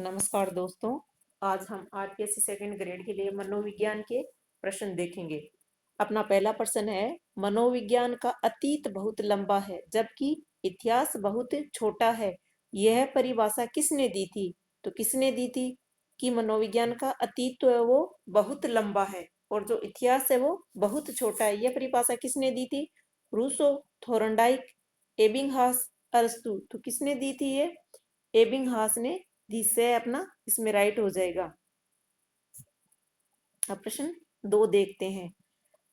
नमस्कार दोस्तों। आज हम आरपीएससी सेकंड ग्रेड के लिए मनोविज्ञान के प्रश्न देखेंगे। अपना पहला प्रश्न है, मनोविज्ञान का अतीत बहुत लंबा है जबकि इतिहास बहुत छोटा है। यह परिभाषा किसने दी थी? तो किसने दी थी कि मनोविज्ञान का अतीत तो है वो बहुत लंबा है और जो इतिहास है वो बहुत छोटा है। यह परिभाषा किसने दी थी? रूसो, थोरनडाइक, एबिंगहास, अरस्तु। तो किसने दी थी ये? एबिंगहास ने दी से अपना इसमें राइट हो जाएगा। अब प्रश्न 2 देखते हैं।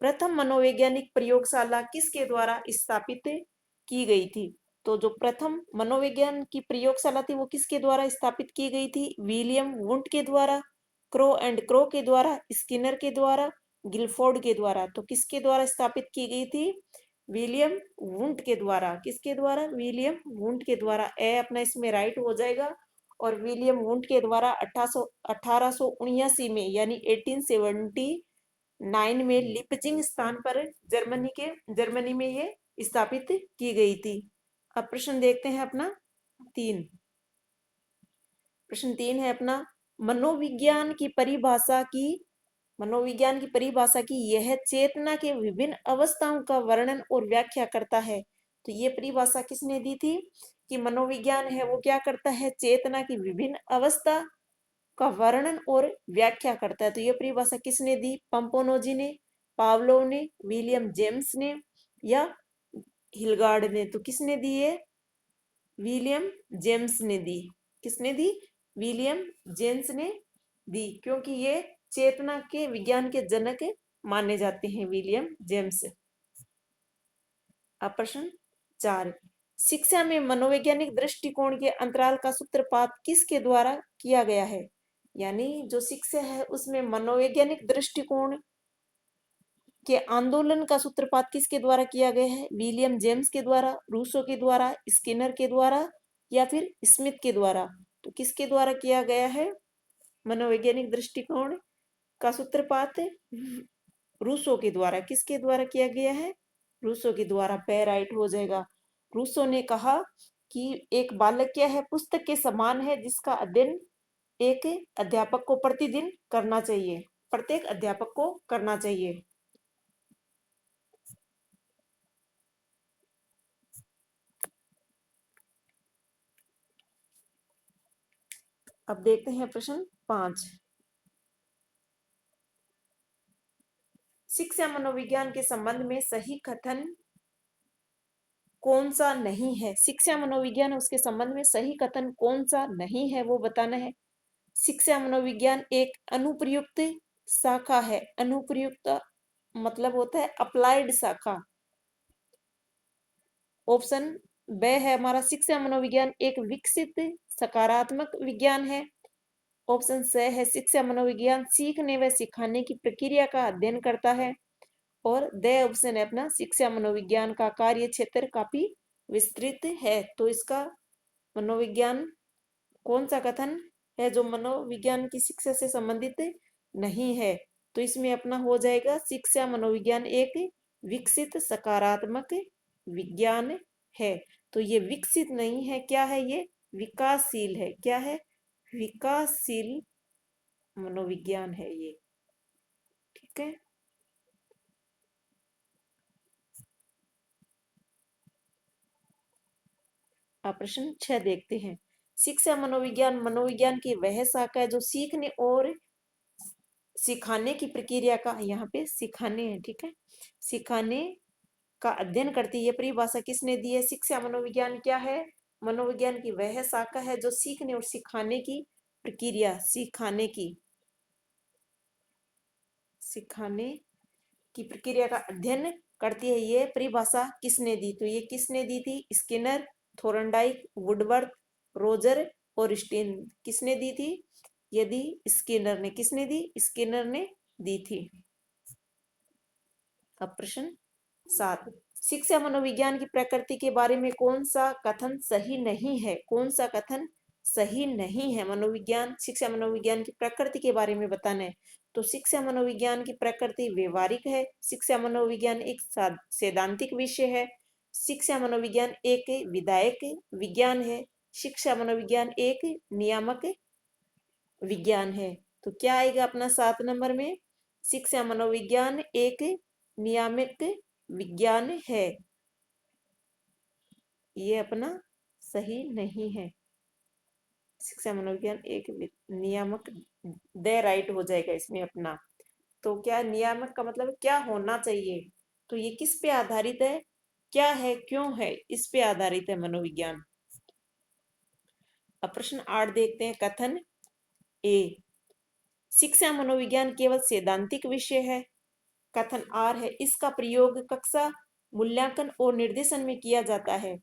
प्रथम मनोवैज्ञानिक प्रयोगशाला किसके द्वारा स्थापित की गई थी? तो जो प्रथम मनोविज्ञान की प्रयोगशाला थी वो किसके द्वारा स्थापित की गई थी? विलियम वुंट के द्वारा, क्रो एंड क्रो के द्वारा, स्किनर के द्वारा, गिलफोर्ड के द्वारा। तो किसके द्वारा स्थापित की गई थी? विलियम वुंट के द्वारा। किसके द्वारा? विलियम वुंट के द्वारा। ए अपना इसमें राइट हो जाएगा। और विलियम वुंट के द्वारा 1879 में यानी 1879 में लिपजिंग स्थान पर जर्मनी में ये स्थापित की गई थी। अब प्रश्न देखते हैं अपना 3। प्रश्न 3 है अपना, मनोविज्ञान की परिभाषा की यह चेतना के विभिन्न अवस्थाओं का वर्णन और व्याख्या करता है। तो ये परिभाषा किसने दी थी कि मनोविज्ञान है वो क्या करता है? चेतना की विभिन्न अवस्था का वर्णन और व्याख्या करता है। तो ये परिभाषा किसने दी? पंपोनोजी ने, पावलोव ने, विलियम जेम्स ने या हिलगार्ड ने? तो किसने दी है? विलियम जेम्स ने दी। किसने दी? विलियम जेम्स ने दी, क्योंकि ये चेतना के विज्ञान के जनक माने जाते हैं विलियम जेम्स। अब प्रश्न 4, शिक्षा में मनोवैज्ञानिक दृष्टिकोण के अंतराल का सूत्रपात किसके द्वारा किया गया है? यानी जो शिक्षा है उसमें मनोवैज्ञानिक दृष्टिकोण के आंदोलन का सूत्रपात किसके द्वारा किया गया है? विलियम जेम्स के द्वारा, रूसो के द्वारा, स्किनर के द्वारा या फिर स्मिथ के द्वारा? तो किसके द्वारा किया गया है मनोवैज्ञानिक दृष्टिकोण का सूत्रपात? रूसो के द्वारा। किसके द्वारा किया गया है? रूसो के द्वारा। पे राइट हो जाएगा। रूसो ने कहा कि एक बालक क्या है? पुस्तक के समान है जिसका अध्ययन एक अध्यापक को प्रतिदिन करना चाहिए, प्रत्येक अध्यापक को करना चाहिए। अब देखते हैं प्रश्न 5, शिक्षा मनोविज्ञान के संबंध में सही कथन कौन सा नहीं है? शिक्षा मनोविज्ञान उसके संबंध में सही कथन कौन सा नहीं है वो बताना है। शिक्षा मनोविज्ञान एक अनुप्रयुक्त शाखा है। अनुप्रयुक्त मतलब होता है अप्लाइड शाखा। ऑप्शन बे है हमारा, शिक्षा मनोविज्ञान एक विकसित सकारात्मक विज्ञान है। ऑप्शन से है, शिक्षा मनोविज्ञान सीखने व सिखाने की प्रक्रिया का अध्ययन करता है। और दे ऑप्शन है अपना, शिक्षा मनोविज्ञान का कार्य क्षेत्र काफी विस्तृत है। तो इसका मनोविज्ञान कौन सा कथन है जो मनोविज्ञान की शिक्षा से संबंधित नहीं है? तो इसमें अपना हो जाएगा, शिक्षा मनोविज्ञान एक विकसित सकारात्मक विज्ञान है। तो ये विकसित नहीं है, क्या है ये? विकासशील है। क्या है? विकासशील मनोविज्ञान है ये। ठीक है। अब प्रश्न 6 देखते हैं। शिक्षा मनोविज्ञान मनोविज्ञान की वह शाखा है जो सीखने और सिखाने की प्रक्रिया का, यहाँ पे सिखाने है, ठीक है, सिखाने का अध्ययन करती है। ये परिभाषा किसने दी है? शिक्षा मनोविज्ञान क्या है? मनोविज्ञान की वह शाखा है जो सीखने और सिखाने की प्रक्रिया, सिखाने की प्रक्रिया का अध्ययन करती है। ये परिभाषा किसने दी? तो ये किसने दी थी? स्किनर, थोरनडाइक, वुडवर्थ, रोजर और स्टीन। किसने दी थी? यदि स्किनर ने। किसने दी? स्किनर ने दी थी। अब प्रश्न 7, शिक्षा मनोविज्ञान की प्रकृति के बारे में कौन सा कथन सही नहीं है? कौन सा कथन सही नहीं है? मनोविज्ञान, शिक्षा मनोविज्ञान की प्रकृति के बारे में बताना है। तो शिक्षा मनोविज्ञान की प्रकृति व्यवहारिक है। शिक्षा मनोविज्ञान एक सैद्धांतिक विषय है। शिक्षा मनोविज्ञान एक विधायक विज्ञान है। शिक्षा मनोविज्ञान एक नियामक विज्ञान है। तो क्या आएगा अपना 7 नंबर में? शिक्षा मनोविज्ञान एक नियामक विज्ञान है। ये अपना सही नहीं है। शिक्षा मनोविज्ञान एक नियामक, दे राइट हो जाएगा इसमें अपना। तो क्या नियामक का मतलब क्या होना चाहिए, तो ये किस पे आधारित है, क्या है, क्यों है, इस पे आधारित है मनोविज्ञान। अब प्रश्न 8 देखते हैं। कथन ए, शिक्षा मनोविज्ञान केवल सैद्धांतिक विषय है। कथन आर है, इसका प्रयोग कक्षा, मूल्यांकन और निर्देशन में किया जाता है।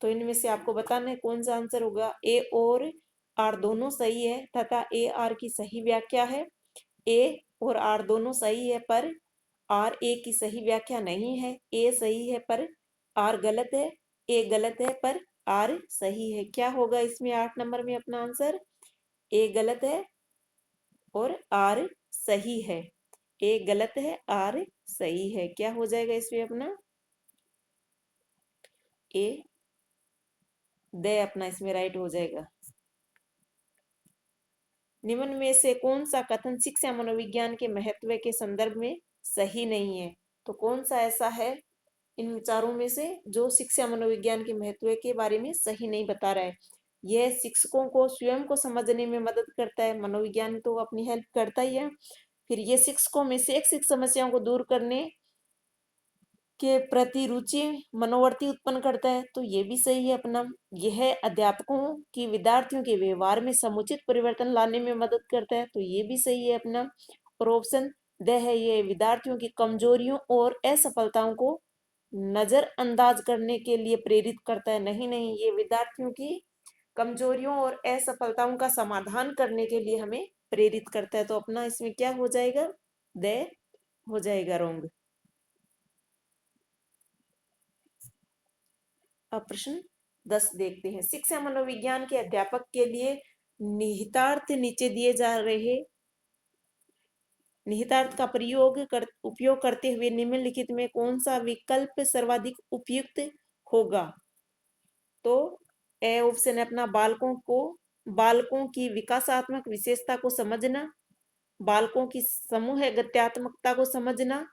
तो इनमें से आपको बताना है कौन सा आंसर होगा। ए और आर दोनों सही है तथा ए आर की सही व्याख्या है। ए और आर दोनों सही है पर आर ए की सही व्याख्या नहीं है। ए सही है पर आर गलत है। ए गलत है पर आर सही है। क्या होगा इसमें 8 नंबर में अपना आंसर? ए गलत है और आर सही है। ए गलत है, आर सही है। क्या हो जाएगा इसमें अपना? ए दे अपना इसमें राइट हो जाएगा। निम्न में से कौन सा कथन शिक्षा मनोविज्ञान के महत्व के संदर्भ में सही नहीं है? तो कौन सा ऐसा है इन विचारों में से जो शिक्षा मनोविज्ञान के महत्व के बारे में सही नहीं बता रहा है? यह शिक्षकों को स्वयं को समझने में मदद करता है। मनोविज्ञान तो अपनी हेल्प करता ही है। फिर ये शिक्षकों में शैक्षिक समस्याओं को दूर करने के प्रति रुचि मनोवर्ती उत्पन्न करता है। तो ये भी सही है अपना। यह अध्यापकों की विद्यार्थियों के व्यवहार में समुचित परिवर्तन लाने में मदद करता है। तो ये भी सही है अपना। और ऑप्शन द है, ये विद्यार्थियों की कमजोरियों और असफलताओं को नजरअंदाज करने के लिए प्रेरित करता है। नहीं नहीं, ये विद्यार्थियों की कमजोरियों और असफलताओं का समाधान करने के लिए हमें प्रेरित करता है। तो अपना इसमें क्या हो जाएगा? द हो जाएगा रोंग। अब प्रश्न 10 देखते हैं। शिक्षा मनोविज्ञान के अध्यापक के लिए निहितार्थ नीचे दिए जा रहे निहितार्थ का उपयोग करते हुए निम्नलिखित में कौन सा विकल्प सर्वाधिक उपयुक्त होगा? तो ए ऑप्शन है अपना, बालकों की विकासात्मक विशेषता को समझना, बालकों की समूह गत्यात्मकता को समझना,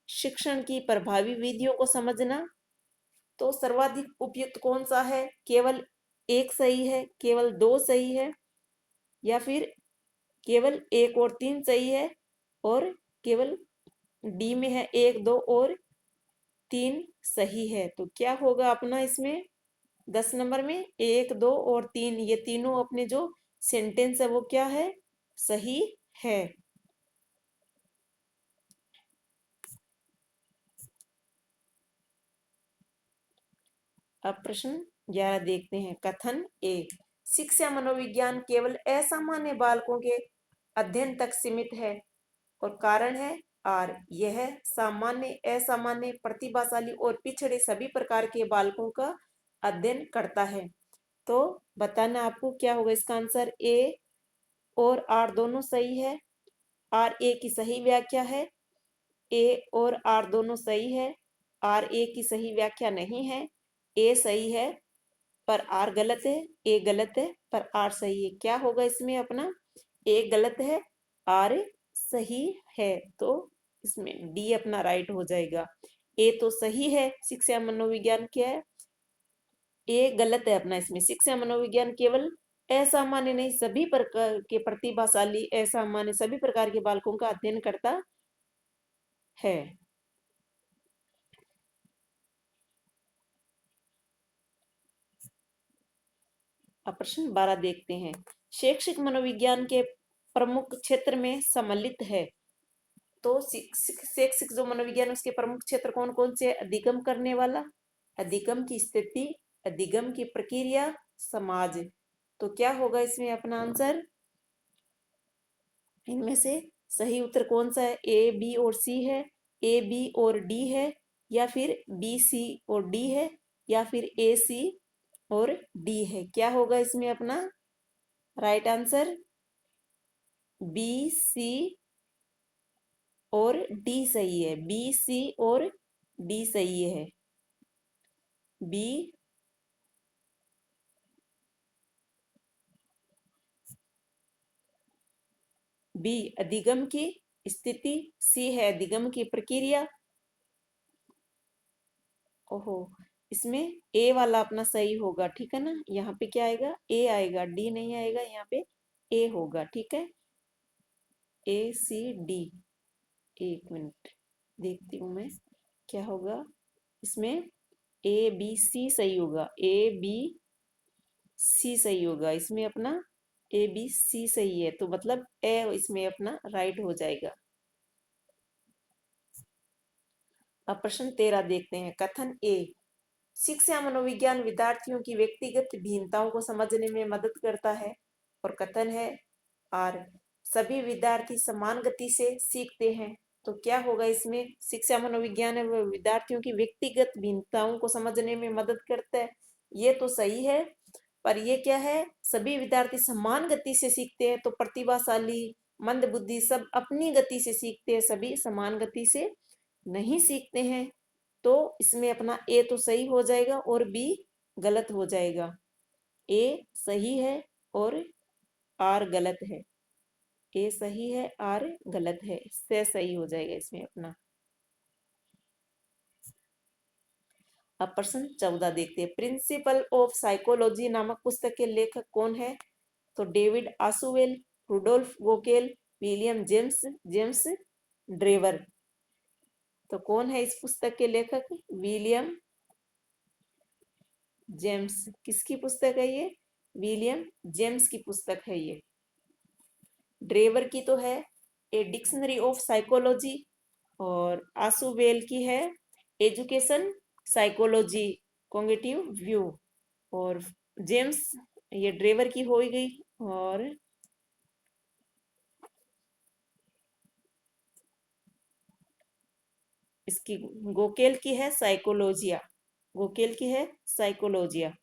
शिक्षण की प्रभावी विधियों को समझना। तो सर्वाधिक उपयुक्त कौन सा है? केवल एक सही है, केवल दो सही है, या फिर केवल एक और तीन सही है, और केवल डी में है एक दो और तीन सही है। तो क्या होगा अपना इसमें 10 नंबर में? एक दो और तीन, ये तीनों अपने जो सेंटेंस है वो क्या है? सही है। अब प्रश्न 11 देखते हैं। कथन ए, शिक्षा मनोविज्ञान केवल असामान्य बालकों के अध्ययन तक सीमित है। और कारण है आर, यह सामान्य, असामान्य, प्रतिभाशाली और पिछड़े सभी प्रकार के बालकों का अध्ययन करता है। तो बताना आपको क्या होगा इसका आंसर। ए और आर दोनों सही है। आर ए की सही व्याख्या है। ए और आर दोनों सही है। आर ए की सही व्याख्या नहीं है। ए सही है पर आर गलत है। ए गलत है पर आर सही है। क्या होगा इसमें अपना? ए गलत है, आर सही है। तो इसमें डी अपना राइट हो जाएगा। ए तो सही है, शिक्षा मनोविज्ञान क्या है? ए गलत है अपना इसमें। शिक्षा मनोविज्ञान केवल असामान्य नहीं, सभी प्रकार के प्रतिभाशाली, असामान्य सभी प्रकार के बालकों का अध्ययन करता है। अब प्रश्न 12 देखते हैं। शैक्षिक मनोविज्ञान के प्रमुख क्षेत्र में सम्मिलित है। तो शैक्षिक जो मनोविज्ञान है उसके प्रमुख क्षेत्र कौन कौन से? अधिगम करने वाला, अधिगम की स्थिति, अधिगम की प्रक्रिया, समाज। तो क्या होगा इसमें अपना आंसर? इनमें से सही उत्तर कौन सा है? ए बी और सी है, ए बी और डी है, या फिर बी सी और डी है, या फिर ए सी और डी है। क्या होगा इसमें अपना राइट आंसर? बी सी और डी सही है। बी सी और डी सही है। बी बी अधिगम की स्थिति, सी है अधिगम की प्रक्रिया। ओहो, इसमें ए वाला अपना सही होगा, ठीक है ना। यहाँ पे क्या आएगा, ए आएगा, डी नहीं आएगा, यहाँ पे ए होगा, ठीक है। ए सी डी, एक मिनट देखती हूँ मैं क्या होगा इसमें। ए बी सी सही होगा, ए बी सी सही होगा इसमें अपना। ए बी सी सही है, तो मतलब ए इसमें अपना राइट हो जाएगा। अब प्रश्न 13 देखते हैं। कथन ए, शिक्षा मनोविज्ञान विद्यार्थियों की व्यक्तिगत भिन्नताओं को समझने में मदद करता है। और कथन है आर, सभी विद्यार्थी समान गति से सीखते हैं। तो क्या होगा इसमें, शिक्षा मनोविज्ञान विद्यार्थियों की व्यक्तिगत भिन्नताओं को समझने में मदद करता है, ये तो सही है। पर ये क्या है, सभी विद्यार्थी समान गति से सीखते हैं, तो प्रतिभाशाली मंद बुद्धि सब अपनी गति से सीखते हैं, सभी समान गति से नहीं सीखते हैं। तो इसमें अपना ए तो सही हो जाएगा और बी गलत हो जाएगा। ए सही है और आर गलत है। ए सही है, आर गलत है, इससे सही हो जाएगा इसमें अपना। अब प्रश्न 14 देखते हैं। प्रिंसिपल ऑफ साइकोलॉजी नामक पुस्तक के लेखक कौन है। तो David Ausubel, Rudolf Goeckel, William James, James Drever. तो कौन है इस पुस्तक के लेखक, विलियम जेम्स। किसकी पुस्तक है ये, विलियम जेम्स की पुस्तक है ये। ड्रेवर की तो है ए डिक्शनरी ऑफ साइकोलॉजी, और आसुवेल की है एजुकेशन साइकोलॉजी कॉग्निटिव व्यू। और जेम्स, ये ड्रेवर की हो ही गई। और इसकी गोकेल की है साइकोलॉजिया, गोकेल की है साइकोलॉजिया।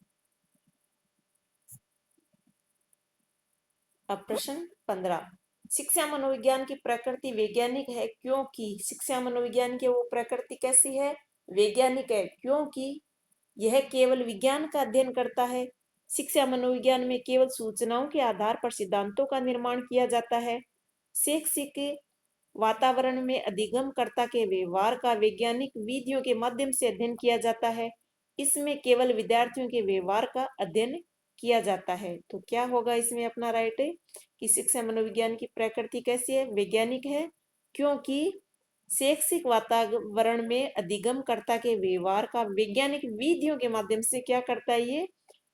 अब प्रश्न 15, शिक्षा मनोविज्ञान की प्रकृति वैज्ञानिक है क्योंकि, शिक्षा मनोविज्ञान की वो प्रकृति कैसी है, वैज्ञानिक है, क्योंकि यह केवल विज्ञान का अध्ययन करता है। शिक्षा मनोविज्ञान में केवल सूचनाओं के आधार पर सिद्धांतों का निर्माण किया जाता है। शैक्षिक वातावरण में अधिगमकर्ता के व्यवहार का वैज्ञानिक विधियों के माध्यम से अध्ययन किया जाता है। इसमें केवल विद्यार्थियों के व्यवहार का अध्ययन किया जाता है। तो क्या होगा इसमें अपना राइट है कि शिक्षा मनोविज्ञान की प्रकृति कैसी है, वैज्ञानिक है, क्योंकि शैक्षिक वातावरण में अधिगमकर्ता के व्यवहार का वैज्ञानिक विधियों के माध्यम से क्या करता है, ये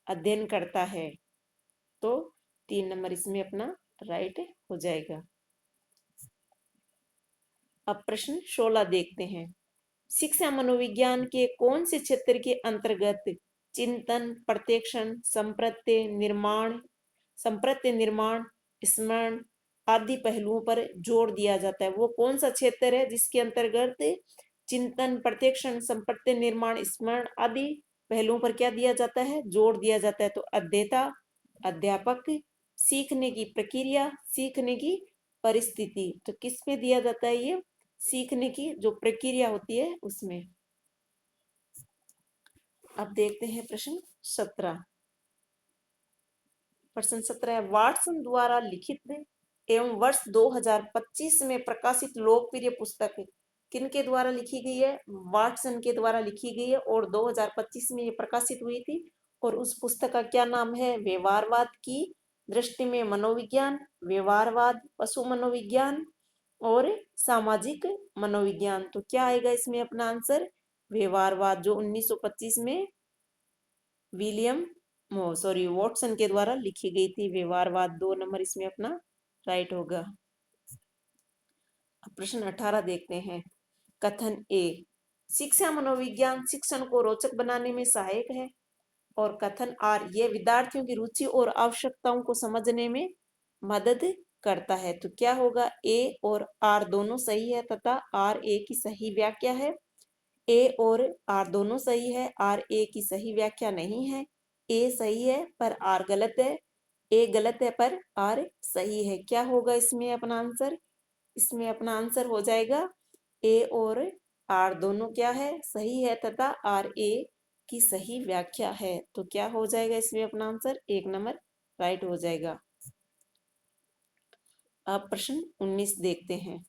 अध्ययन करता है। तो 3 नंबर इसमें अपना राइट हो जाएगा। अब प्रश्न 16 देखते हैं। शिक्षा मनोविज्ञान के कौन से क्षेत्र के अंतर्गत चिंतन, प्रत्यक्षण, संप्रत्य निर्माण, स्मरण आदि पहलुओं पर जोर दिया जाता है। वो कौन सा क्षेत्र है जिसके अंतर्गत चिंतन, प्रत्यक्षण, संप्रत्य निर्माण, स्मरण आदि पहलुओं पर क्या दिया जाता है, जोर दिया जाता है। तो अध्येता, अध्यापक, सीखने की प्रक्रिया, सीखने की परिस्थिति। तो किस में दिया जाता है ये, सीखने की जो प्रक्रिया होती है उसमें। अब देखते हैं प्रश्न 17। प्रश्न 17 वाटसन द्वारा लिखित एवं वर्ष 2025 में प्रकाशित लोकप्रिय पुस्तक किनके द्वारा लिखी गई है, वाटसन के द्वारा लिखी गई है और 2025 में ये प्रकाशित हुई थी। और उस पुस्तक का क्या नाम है, व्यवहारवाद की दृष्टि में मनोविज्ञान, व्यवहारवाद, पशु मनोविज्ञान और सामाजिक मनोविज्ञान। तो क्या आएगा इसमें अपना आंसर, व्यवहारवाद, जो 1925 में विलियम वॉटसन के द्वारा लिखी गई थी। व्यवहारवाद 2 नंबर इसमें अपना राइट होगा। प्रश्न 18 देखते हैं। कथन ए, शिक्षा मनोविज्ञान शिक्षण को रोचक बनाने में सहायक है। और कथन आर, ये विद्यार्थियों की रुचि और आवश्यकताओं को समझने में मदद करता है। तो क्या होगा, ए और आर दोनों सही है तथा आर ए की सही व्याख्या है। ए और आर दोनों सही है, आर ए की सही व्याख्या नहीं है। ए सही है पर आर गलत है, ए गलत है पर आर सही है। क्या होगा इसमें अपना आंसर, इसमें अपना आंसर हो जाएगा ए और आर दोनों क्या है, सही है तथा आर ए की सही व्याख्या है। तो क्या हो जाएगा इसमें अपना आंसर, 1 नंबर राइट हो जाएगा। अब प्रश्न 19 देखते हैं।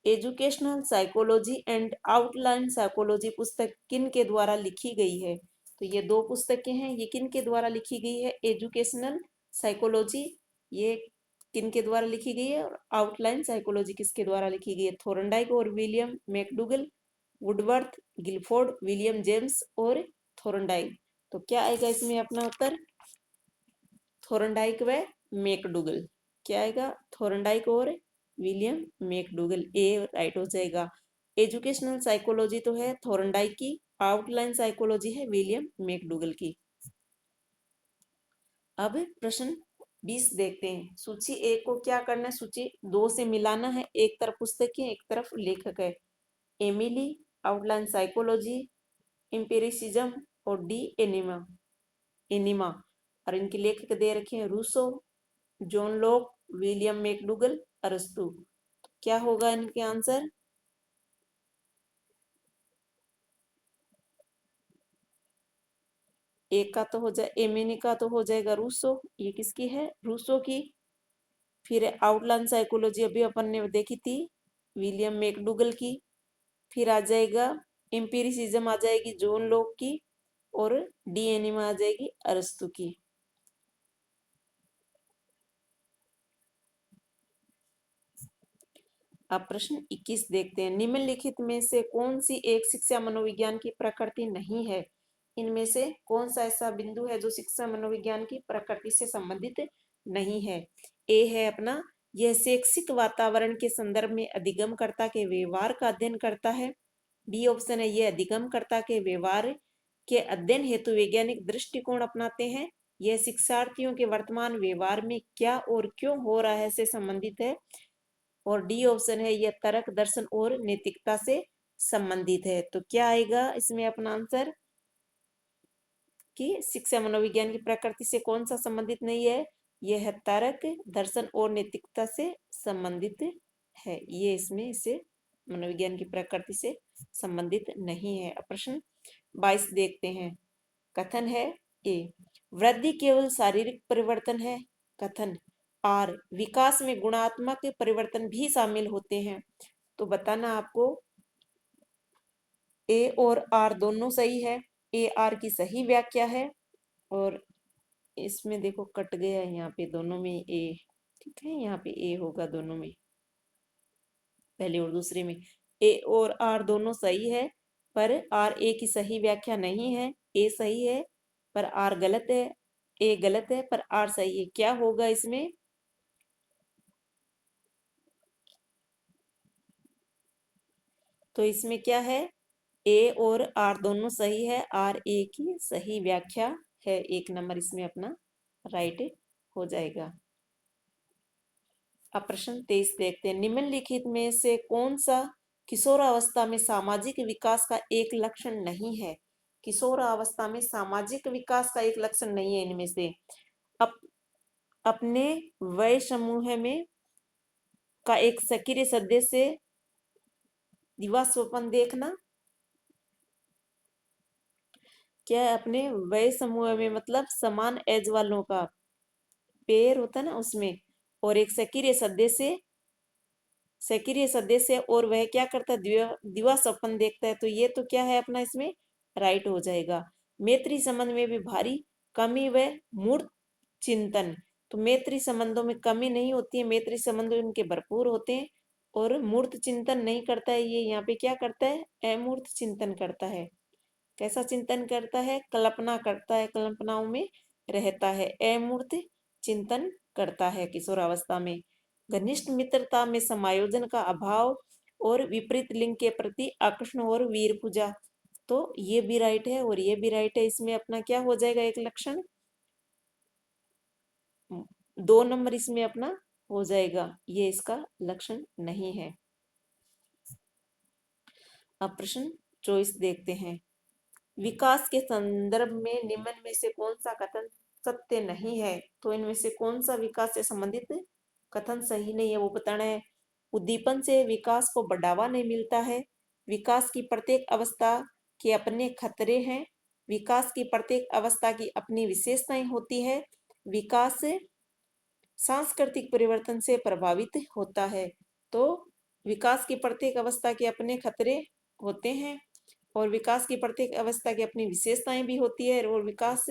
Educational psychology and outline psychology पुस्तक किन के द्वारा लिखी गई है? तो ये दो पुस्तकें हैं, ये किन के द्वारा लिखी गई है? एजुकेशनल साइकोलॉजी ये किन के द्वारा लिखी गई है, और आउटलाइन साइकोलॉजी किसके द्वारा लिखी गई है? थोरनडाइक और William McDougall, Woodworth, Guilford, William James और थोरनडाइक। तो क्या आएगा इसमें अपना उत्तर? थोरनडाइक व मैकडूगल। क्या आएगा? थोरनडाइक और विलियम मैकडूगल, ए राइट हो जाएगा। एजुकेशनल साइकोलॉजी तो है थोरनडाइक की, आउटलाइन साइकोलॉजी है विलियम मैकडूगल की। अब प्रश्न 20 देखते हैं। सूची एक को क्या करना है? सूची दो से मिलाना है, एक तरफ पुस्तक है एक तरफ लेखक है। एमिली, आउटलाइन साइकोलॉजी, एम्पिरिसिज्म और डी एनिमा एनिमा और इनके लेखक दे रखे हैं Rousseau, John Locke, William McDougall, अरस्तु। क्या होगा इनके आंसर? एक का तो हो जाए एमिनी का तो हो जाएगा रूसो, ये किसकी है? रूसो की। फिर आउटलाइन साइकोलॉजी अभी अपन ने देखी थी, विलियम मैकडूगल की। फिर आ जाएगा एम्पिरिसिज्म, आ जाएगी जॉन लॉक की, और डी एनिमा आ जाएगी अरस्तु की। अब प्रश्न 21 देखते हैं। निम्नलिखित में से कौन सी एक शिक्षा मनोविज्ञान की प्रकृति नहीं है? इनमें से कौन सा ऐसा बिंदु है जो शिक्षा मनोविज्ञान की प्रकृति से संबंधित नहीं है? ए है अपना, यह शैक्षिक वातावरण के संदर्भ में अधिगमकर्ता के व्यवहार का अध्ययन करता है। बी ऑप्शन है, यह अधिगमकर्ता के व्यवहार के अध्ययन हेतु वैज्ञानिक दृष्टिकोण अपनाते हैं। यह शिक्षार्थियों के वर्तमान व्यवहार में क्या और क्यों हो रहा है से संबंधित है। और डी ऑप्शन है, यह तर्क, दर्शन और नैतिकता से संबंधित है। तो क्या आएगा इसमें अपना आंसर कि शिक्षा मनोविज्ञान की प्रकृति से कौन सा संबंधित नहीं है? यह है तर्क, दर्शन और नैतिकता से संबंधित है। ये इसमें इसे मनोविज्ञान की प्रकृति से संबंधित नहीं है। प्रश्न 22 देखते हैं। कथन है ए, वृद्धि केवल शारीरिक परिवर्तन है। कथन आर, विकास में गुणात्मक परिवर्तन भी शामिल होते हैं। तो बताना आपको ए और आर दोनों सही है। ए आर की सही व्याख्या है, और इसमें देखो कट गया है यहाँ पे, दोनों में ए, ठीक है, यहाँ पे ए होगा दोनों में, पहले और दूसरे में। ए और आर दोनों सही है, पर आर ए की सही व्याख्या नहीं है। ए सही है पर आर गलत है, ए गलत है पर आर सही है। क्या होगा इसमें? तो इसमें क्या है? ए और आर दोनों सही है, आर ए की सही व्याख्या है। एक नंबर इसमें अपना राइट हो जाएगा। अब प्रश्न 23 देखते हैं। निम्नलिखित में से कौन सा किशोरावस्था में सामाजिक विकास का एक लक्षण नहीं है? किशोरावस्था में सामाजिक विकास का एक लक्षण नहीं है इनमें से। अप, अपने वय समूह में का एक सक्रिय सदस्य दिवा स्वप्न देखना। क्या है? अपने वय समूह में मतलब समान एज वालों का पेयर होता है ना उसमें, और एक सक्रिय सदस्य और वह क्या करता है? दिवा स्वप्न देखता है। तो ये तो क्या है अपना इसमें राइट हो जाएगा। मैत्री संबंध में भी भारी कमी व मूर्त चिंतन। तो मैत्री संबंधों में कमी नहीं होती है, मैत्री संबंध उनके भरपूर होते हैं। और मूर्त चिंतन नहीं करता है, ये यहाँ पे क्या करता है? अमूर्त चिंतन करता है। कैसा चिंतन करता है? कल्पना करता है, कल्पनाओं में रहता है, अमूर्त चिंतन करता है किशोरावस्था में। घनिष्ठ मित्रता में समायोजन का अभाव और विपरीत लिंग के प्रति आकर्षण और वीर पूजा। तो ये भी राइट है और ये भी राइट है। इसमें अपना क्या हो जाएगा एक लक्षण? 2 नंबर इसमें अपना हो जाएगा, ये इसका लक्षण नहीं है। अब प्रश्न 24 देखते हैं। विकास के संदर्भ में निम्न में से कौन सा कथन सत्य नहीं है? तो इनमें से कौन सा विकास से संबंधित कथन सही नहीं है वो बताना है। उद्दीपन से विकास को बढ़ावा नहीं मिलता है। विकास की प्रत्येक अवस्था के अपने खतरे हैं। विकास की प्रत्येक अवस्था की अपनी विशेषताएं होती है। विकास सांस्कृतिक परिवर्तन से प्रभावित होता है। तो विकास की प्रत्येक अवस्था के अपने खतरे होते हैं और विकास की प्रत्येक अवस्था की अपनी विशेषताएं भी होती है और विकास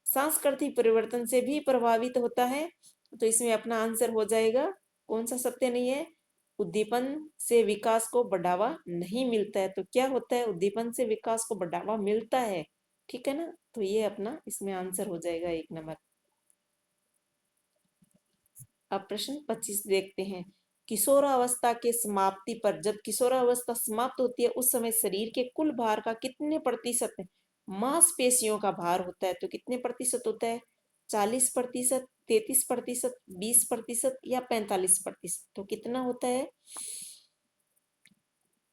सांस्कृतिक परिवर्तन से भी प्रभावित होता है। तो इसमें अपना आंसर हो जाएगा, कौन सा सत्य नहीं है, उद्दीपन से विकास को बढ़ावा नहीं मिलता है। तो क्या होता है, उद्दीपन से विकास को बढ़ावा मिलता है, ठीक है ना। तो ये अपना इसमें आंसर हो जाएगा 1 नंबर। अब प्रश्न 25 देखते हैं। किशोरावस्था के समाप्ति पर, जब किशोरावस्था समाप्त होती है उस समय शरीर के कुल भार का कितने प्रतिशत मांसपेशियों का भार होता है। तो कितने प्रतिशत होता है, 40%, 33%, 20% या 45%। तो कितना होता है,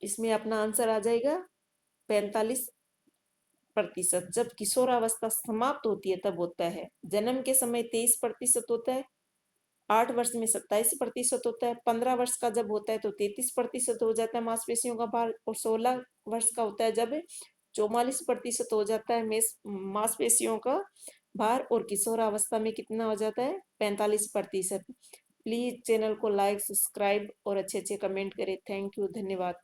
इसमें अपना आंसर आ जाएगा 45%। जब किशोरावस्था समाप्त होती है तब होता है। जन्म के समय 23% होता है, 8 वर्ष में 27% होता है, 15 वर्ष का जब होता है तो 33% हो जाता है मांसपेशियों का भार, और 16 वर्ष का होता है जब 44% हो जाता है मांसपेशियों का भार, और किशोरावस्था में कितना हो जाता है, 45%। प्लीज चैनल को लाइक, सब्सक्राइब और अच्छे अच्छे कमेंट करें। थैंक यू, धन्यवाद।